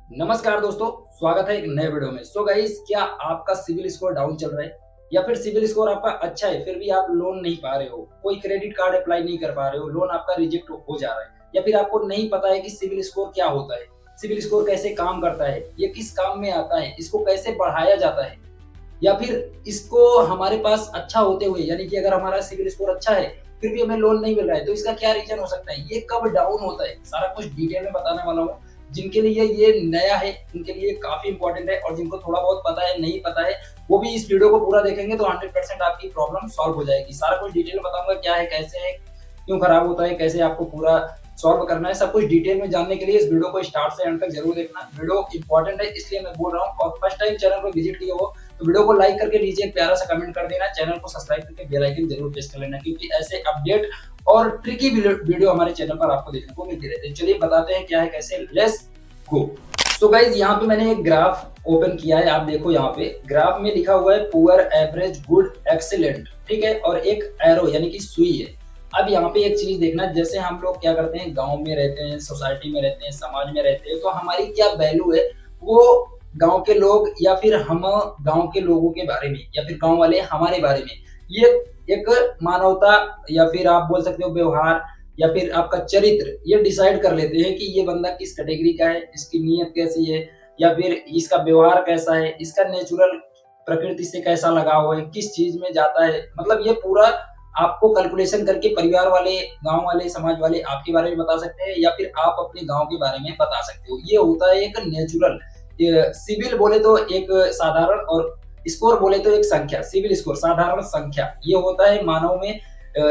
नमस्कार दोस्तों, स्वागत है एक नए वीडियो में। सो गाइस, क्या आपका सिविल स्कोर डाउन चल रहा है या फिर सिविल स्कोर आपका अच्छा है फिर भी आप लोन नहीं पा रहे हो, कोई क्रेडिट कार्ड अप्लाई नहीं कर पा रहे हो, लोन आपका रिजेक्ट हो जा रहा है, या फिर आपको नहीं पता है कि सिविल स्कोर क्या होता है, सिविल स्कोर कैसे काम करता है, ये किस काम में आता है, इसको कैसे बढ़ाया जाता है, या फिर इसको हमारे पास अच्छा होते हुए यानी कि अगर हमारा सिविल स्कोर अच्छा है फिर भी हमें लोन नहीं मिल रहा है, तो इसका क्या रीजन हो सकता है, ये कब डाउन होता है, सारा कुछ डिटेल में बताने वाला हूँ। जिनके लिए ये नया है उनके लिए काफी इंपॉर्टेंट है, और जिनको थोड़ा बहुत पता है नहीं पता है वो भी इस वीडियो को पूरा देखेंगे तो 100% आपकी प्रॉब्लम सॉल्व हो जाएगी। सारा कुछ डिटेल बताऊंगा, क्या है, कैसे है, क्यों खराब होता है, कैसे आपको पूरा सॉल्व करना है, सब कुछ डिटेल में जानने के लिए इस वीडियो को स्टार्ट से एंड तक जरूर देखना। वीडियो इंपॉर्टेंट है इसलिए मैं बोल रहा हूँ, और फर्स्ट टाइम चैनल पर विजिट किया हो तो वीडियो को लाइक करके नीचे एक प्यारा सा कमेंट कर देना, चैनल को सब्सक्राइब करके बेल आइकन जरूर प्रेस कर लेना, क्योंकि ऐसे अपडेट और ट्रिकी वीडियो हमारे चैनल पर आपको देखने को मिलती रहती है। चलिए बताते हैं क्या है कैसे, लेट्स गो। सो गाइज, यहाँ पे मैंने एक ग्राफ ओपन किया है, आप देखो यहाँ पे ग्राफ में लिखा हुआ है पुअर, एवरेज, गुड, एक्सीलेंट, ठीक है, और एक एरो यानी कि सुई है। अब यहाँ पे एक चीज देखना, जैसे हम लोग क्या करते हैं, गांव में रहते हैं, सोसाइटी में रहते हैं, समाज में रहते हैं, तो हमारी क्या वैल्यू है वो गांव के लोग या फिर हम गांव के लोगों के बारे में या फिर गांव वाले हमारे बारे में, ये एक मानवता या फिर आप बोल सकते हो व्यवहार या फिर आपका चरित्र, ये डिसाइड कर लेते हैं कि ये बंदा किस कैटेगरी का है, इसकी नीयत कैसी है, या फिर इसका व्यवहार कैसा है, इसका नेचुरल प्रकृति से कैसा लगाव है, किस चीज में जाता है, मतलब ये पूरा आपको कैलकुलेशन करके परिवार वाले, गांव वाले, समाज वाले आपके बारे में बता सकते हैं, या फिर आप अपने गांव के बारे में बता सकते हो। ये होता है एक नेचुरल। सिविल बोले तो एक साधारण, और स्कोर बोले तो एक संख्या, सिविल स्कोर साधारण संख्या, ये होता है मानव में,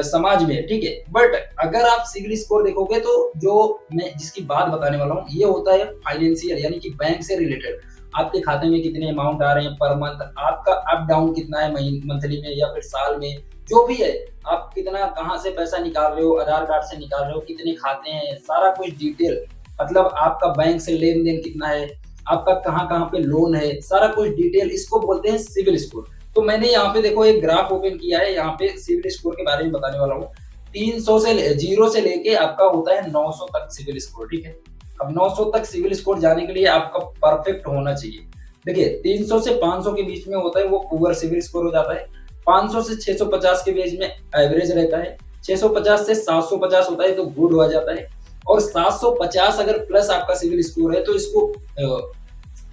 समाज में, ठीक है। बट अगर आप सिविल स्कोर देखोगे तो जो मैं जिसकी बात बताने वाला हूँ ये होता है फाइनेंशियल, यानी कि बैंक से रिलेटेड। आपके खाते में कितने अमाउंट आ रहे हैं पर मंथ, आपका अप डाउन कितना है मंथली में या फिर साल में, जो भी है, आप कितना कहाँ से पैसा निकाल रहे हो, आधार कार्ड से निकाल रहे हो, कितने खाते हैं, सारा कुछ डिटेल, मतलब आपका बैंक से लेन देन कितना है, आपका कहाँ कहाँ पे लोन है, सारा कुछ डिटेल, इसको बोलते हैं सिविल स्कोर। तो मैंने यहाँ पे देखो एक ग्राफ ओपन किया है, यहाँ पे सिविल स्कोर के बारे में बताने वाला हूँ। 300 से 0 से लेके आपका होता है 900 तक सिविल स्कोर, ठीक है। अब 900 तक सिविल स्कोर जाने के लिए आपका परफेक्ट होना चाहिए। देखिए 300 से 500 के बीच में होता है वो पुअर सिविल स्कोर हो जाता है, 500 से 650 के बीच में एवरेज रहता है, 650 से 750 होता है तो गुड हो जाता है, और 750 अगर प्लस आपका सिविल स्कोर है तो इसको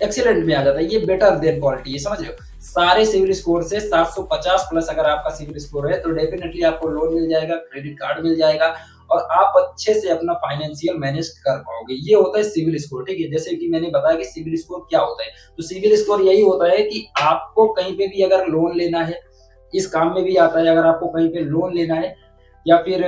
एक्सीलेंट में आ जाता है, ये बेटर देन क्वालिटी, ये समझ रहे हो। सारे सिविल स्कोर से 750 प्लस अगर आपका सिविल स्कोर है तो डेफिनेटली आपको लोन मिल जाएगा, क्रेडिट कार्ड मिल जाएगा, और आप अच्छे से अपना फाइनेंशियल मैनेज कर पाओगे। ये होता है सिविल स्कोर, ठीक है। जैसे कि मैंने बताया कि सिविल स्कोर क्या होता है, तो सिविल स्कोर यही होता है कि आपको कहीं पे भी अगर लोन लेना है, इस काम में भी आता है, अगर आपको कहीं पे लोन लेना है या फिर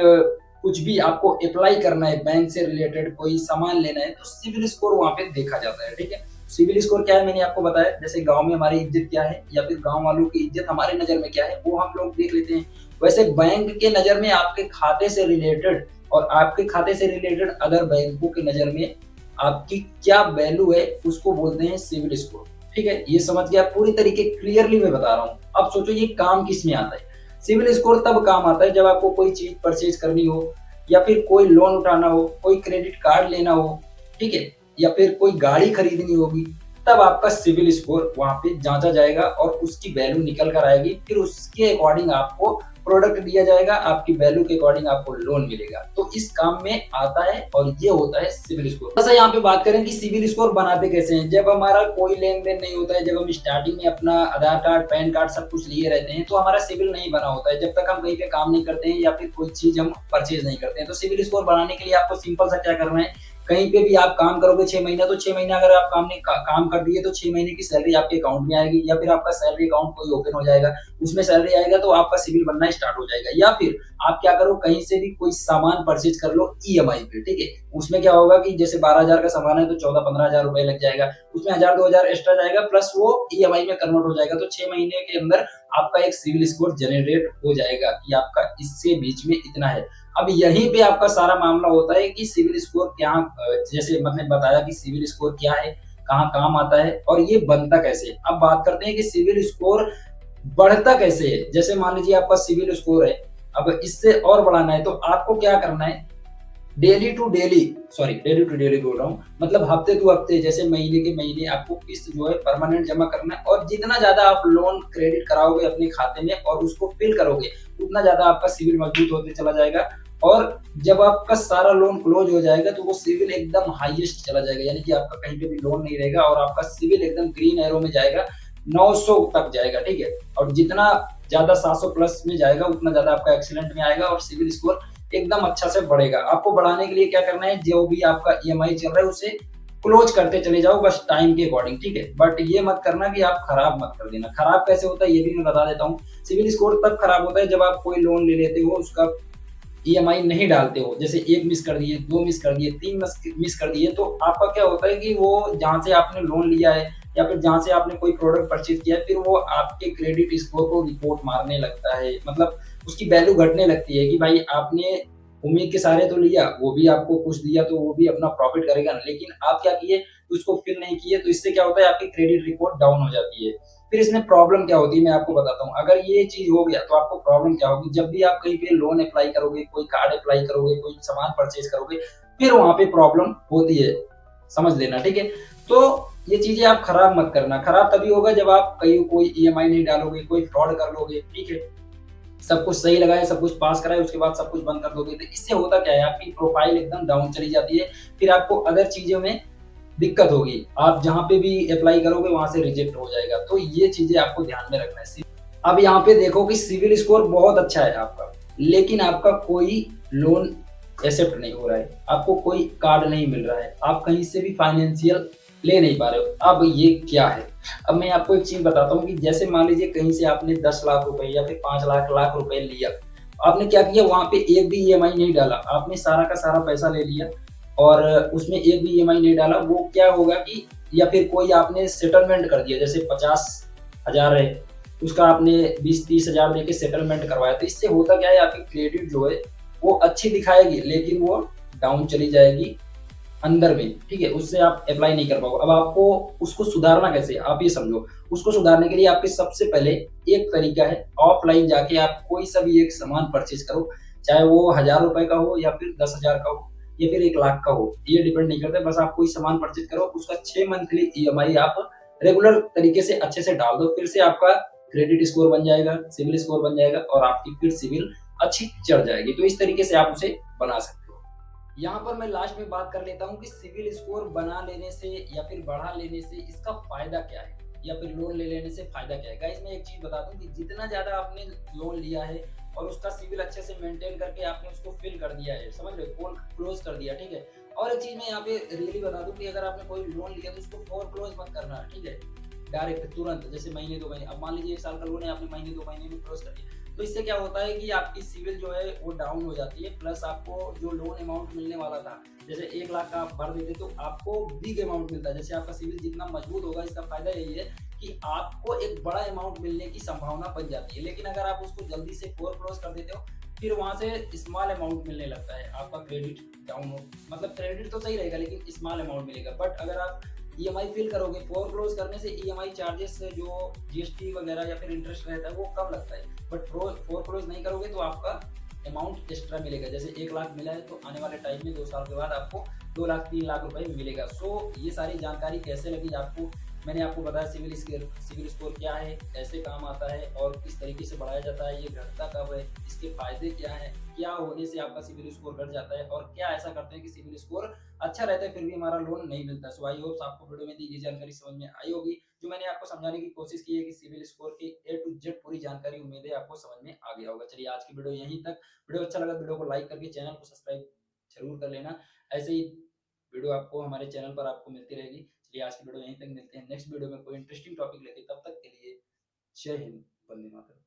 कुछ भी आपको अप्लाई करना है, बैंक से रिलेटेड कोई सामान लेना है, तो सिविल स्कोर वहां पे देखा जाता है, ठीक है। सिविल स्कोर क्या है मैंने आपको बताया, जैसे गांव में हमारी इज्जत क्या है या फिर गांव वालों की इज्जत हमारे नजर में क्या है वो हम लोग देख लेते हैं। वैसे बैंक के नजर में आपके खाते से रिलेटेड और आपके खाते से रिलेटेड अदर बैंकों के नजर में आपकी क्या वैल्यू है उसको बोलते हैं सिविल स्कोर, ठीक है। ये समझ गया, पूरी तरीके क्लियरली मैं बता रहा हूँ। अब सोचो ये काम किस में आता है। सिविल स्कोर तब काम आता है जब आपको कोई चीज परचेज करनी हो, या फिर कोई लोन उठाना हो, कोई क्रेडिट कार्ड लेना हो, ठीक है, या फिर कोई गाड़ी खरीदनी होगी, तब आपका सिविल स्कोर वहां पे जांचा जाएगा और उसकी वैल्यू निकल कर आएगी, फिर उसके अकॉर्डिंग आपको प्रोडक्ट दिया जाएगा, आपकी वैल्यू के अकॉर्डिंग आपको लोन मिलेगा। तो इस काम में आता है और ये होता है सिविल स्कोर। बस यहाँ पे बात करें कि सिविल स्कोर बनाते कैसे हैं। जब हमारा कोई लेन देन नहीं होता है, जब हम स्टार्टिंग में अपना आधार कार्ड, पैन कार्ड सब कुछ लिए रहते हैं, तो हमारा सिविल नहीं बना होता है, जब तक हम कहीं पे काम नहीं करते हैं या फिर कोई चीज हम परचेज नहीं करते हैं। तो सिविल स्कोर बनाने के लिए आपको सिंपल सा क्या करना है, कहीं पे भी आप काम करोगे 6 महीना, तो 6 महीना अगर आप काम कर दिए तो 6 महीने की सैलरी आपके अकाउंट में आएगी, या फिर आपका सैलरी अकाउंट कोई ओपन हो जाएगा, उसमें सैलरी आएगा तो आपका सिविल बनना स्टार्ट हो जाएगा। या फिर आप क्या करो, कहीं से भी कोई सामान परचेज कर लो ईएमआई पे, ठीक है। उसमें क्या होगा कि जैसे 12,000 का सामान है तो 14-15,000 रुपए लग जाएगा, उसमें 1,000-2,000 एक्स्ट्रा जाएगा, प्लस वो ईएमआई में कन्वर्ट हो जाएगा, तो 6 महीने के अंदर आपका एक सिविल स्कोर जनरेट हो जाएगा कि आपका इससे बीच में इतना है। अब यहीं पे आपका सारा मामला होता है कि सिविल स्कोर क्या, जैसे मैंने बताया कि सिविल स्कोर क्या है, कहाँ काम आता है और ये बनता कैसे है। अब बात करते हैं कि सिविल स्कोर बढ़ता कैसे है। जैसे मान लीजिए आपका सिविल स्कोर है, अब इससे और बढ़ाना है तो आपको क्या करना है, daily to daily, sorry daily to daily बोल रहा हूँ, मतलब हफ्ते टू हफ्ते, जैसे महीने के महीने आपको किस्त जो है परमानेंट जमा करना है, और जितना ज्यादा आप लोन क्रेडिट कराओगे अपने खाते में और उसको फिल करोगे, उतना ज्यादा आपका सिविल मजबूत होते चला जाएगा। और जब आपका सारा लोन क्लोज हो जाएगा तो वो सिविल एकदम हाईएस्ट चला जाएगा, यानी कि आपका कहीं पे भी लोन नहीं रहेगा और आपका सिविल एकदम ग्रीन एरो में जाएगा, 900 तक जाएगा, ठीक है। और जितना ज्यादा 700 प्लस में जाएगा उतना ज्यादा आपका एक्सीलेंट में आएगा और सिविल स्कोर एकदम अच्छा से बढ़ेगा। आपको बढ़ाने के लिए क्या करना है, जो भी आपका ईएमआई चल रहा है उसे क्लोज करते चले जाओ बस टाइम के अकॉर्डिंग, ठीक है। बट ये मत करना कि आप खराब मत कर देना। खराब कैसे होता है ये भी मैं बता देता हूँ। सिविल स्कोर तब खराब होता है जब आप कोई लोन ले लेते हो, उसका ईएमआई नहीं डालते हो, जैसे एक मिस कर दिए, दो मिस कर दिए, तीन मिस कर दिए, तो आपका क्या होता है कि वो जहां से आपने लोन लिया है या फिर जहां से आपने कोई प्रोडक्ट परचेज किया है, फिर वो आपके क्रेडिट स्कोर को रिपोर्ट मारने लगता है, मतलब उसकी वैल्यू घटने लगती है कि भाई आपने उम्मीद के सहारे तो लिया, वो भी आपको कुछ दिया तो वो भी अपना प्रॉफिट करेगा ना, लेकिन आप क्या किए, उसको फिल नहीं किए, तो इससे क्या होता है आपकी क्रेडिट रिपोर्ट डाउन हो जाती है। फिर इसमें प्रॉब्लम क्या होती है मैं आपको बताता हूँ। अगर ये चीज हो गया तो आपको प्रॉब्लम क्या होगी, जब भी आप कहीं पे लोन अप्लाई करोगे, कोई कार्ड अप्लाई करोगे, कोई सामान परचेज करोगे, फिर वहां पे प्रॉब्लम होती है, समझ लेना, ठीक है। तो ये चीजें आप खराब मत करना। खराब तभी होगा जब आप कहीं कोई ईएमआई नहीं डालोगे, कोई फ्रॉड कर लोगे, ठीक है। सब कुछ सही लगाए, सब कुछ पास कराए, उसके बाद सब कुछ बंद कर दोगे, तो इससे होता क्या है, आपकी प्रोफाइल एकदम डाउन चली जाती है। फिर आपको अदर चीजों में दिक्कत होगी, आप जहाँ पे भी अप्लाई करोगे वहां से रिजेक्ट हो जाएगा। तो ये चीजें आपको ध्यान में रखना है। अब यहाँ पे देखो कि सिविल स्कोर बहुत अच्छा है आपका, लेकिन आपका कोई लोन एक्सेप्ट नहीं हो रहा है, आपको कोई कार्ड नहीं मिल रहा है, आप कहीं से भी फाइनेंशियल ले नहीं पा रहे हो। अब ये क्या है, अब मैं आपको एक चीज बताता हूँ कि जैसे मान लीजिए कहीं से आपने 10 लाख रुपए या फिर 5 लाख रुपए लिया, आपने क्या किया, वहां पे एक भी ईएमआई नहीं डाला, आपने सारा का सारा पैसा ले लिया और उसमें एक भी ईएमआई नहीं डाला, वो क्या होगा कि, या फिर कोई आपने सेटलमेंट कर दिया, जैसे 50,000 है, उसका आपने 20-30 हजार देके सेटलमेंट करवाया, तो इससे होता क्या है, आपकी क्रेडिट जो है वो अच्छी दिखाएगी लेकिन वो डाउन चली जाएगी अंदर में, ठीक है। उससे आप अप्लाई नहीं कर पाओगे। अब आपको उसको सुधारना कैसे, आप ये समझो। उसको सुधारने के लिए आपके सबसे पहले एक तरीका है, ऑफलाइन जाके आप कोई सा भी एक सामान परचेज करो, चाहे वो 1000 रुपए का हो या फिर 10 हजार का हो या फिर 1 लाख का हो, ये डिपेंड नहीं करता। बस आप कोई सामान परचेज करो, उसका 6 मंथली ईएमआई आप रेगुलर तरीके से अच्छे से डाल दो, फिर से आपका क्रेडिट स्कोर बन जाएगा, सिविल स्कोर बन जाएगा और आपकी फिर सिविल अच्छी चढ़ जाएगी। तो इस तरीके से आप उसे बना सकते हो। यहाँ पर मैं लास्ट में बात कर लेता हूँ कि सिविल स्कोर बना लेने से या फिर बढ़ा लेने से इसका फायदा क्या है, या फिर लोन ले लेने से फायदा क्या है। गाइस मैं एक चीज बता दूं कि जितना ज्यादा आपने लोन लिया है और उसका सिविल अच्छे से मेंटेन करके आपने उसको फिल कर दिया है, समझ लो, क्लोज कर दिया, ठीक है। और एक चीज मैं यहाँ पे रियली बता दूं कि अगर आपने कोई लोन लिया तो उसको फोर क्लोज मत करना, ठीक है, डायरेक्ट तुरंत, जैसे महीने 2 महीने। अब मान लीजिए 1 साल का लोन है, आपने महीने 2 महीने में क्लोज कर दिया, तो इससे क्या होता है कि आपकी सिविल जो है वो डाउन हो जाती है, प्लस आपको जो लोन अमाउंट मिलने वाला था, जैसे 1 लाख का आप भर देते तो आपको बिग अमाउंट मिलता है। जैसे आपका सिविल जितना मजबूत होगा, इसका फायदा यही है कि आपको एक बड़ा अमाउंट मिलने की संभावना बन जाती है। लेकिन अगर आप उसको जल्दी से फोर क्लोज कर देते हो, फिर वहां से स्मॉल अमाउंट मिलने लगता है, आपका क्रेडिट डाउन हो, मतलब क्रेडिट तो सही रहेगा लेकिन स्मॉल अमाउंट मिलेगा। बट अगर आप ईएमआई फिल करोगे, फोर क्लोज करने से ईएमआई चार्जेस जो जीएसटी वगैरह या फिर इंटरेस्ट रहता है वो कम लगता है। बट फोर क्लोज नहीं करोगे तो आपका अमाउंट एक्स्ट्रा मिलेगा। जैसे 1 लाख मिला है तो आने वाले टाइम में 2 साल के बाद आपको 2 लाख 3 लाख रुपए मिलेगा। सो ये सारी जानकारी कैसे लगी आपको, मैंने आपको बताया सिविल स्कोर क्या है, कैसे काम आता है और किस तरीके से बढ़ाया जाता है, ये घटता कब है, इसके फायदे क्या है, क्या होने से आपका सिविल स्कोर घट जाता है, और क्या ऐसा करते हैं कि सिविल स्कोर अच्छा रहता है फिर भी हमारा लोन नहीं मिलता। सो आई होप आपको वीडियो में दी गई जानकारी समझ में आई होगी, जो मैंने आपको समझाने की कोशिश की है कि सिविल स्कोर की ए टू जेड पूरी जानकारी, उम्मीद है आपको समझ में आ गया होगा। चलिए आज की वीडियो यहीं तक। वीडियो अच्छा लगा, वीडियो को लाइक करके चैनल को सब्सक्राइब जरूर कर लेना। ऐसे ही वीडियो आपको हमारे चैनल पर आपको मिलती रहेगी। चलिए आज की वीडियो यहीं तक, मिलते हैं नेक्स्ट वीडियो में कोई इंटरेस्टिंग टॉपिक लेके, तब तक के लिए जय हिंद, वंदे मातरम।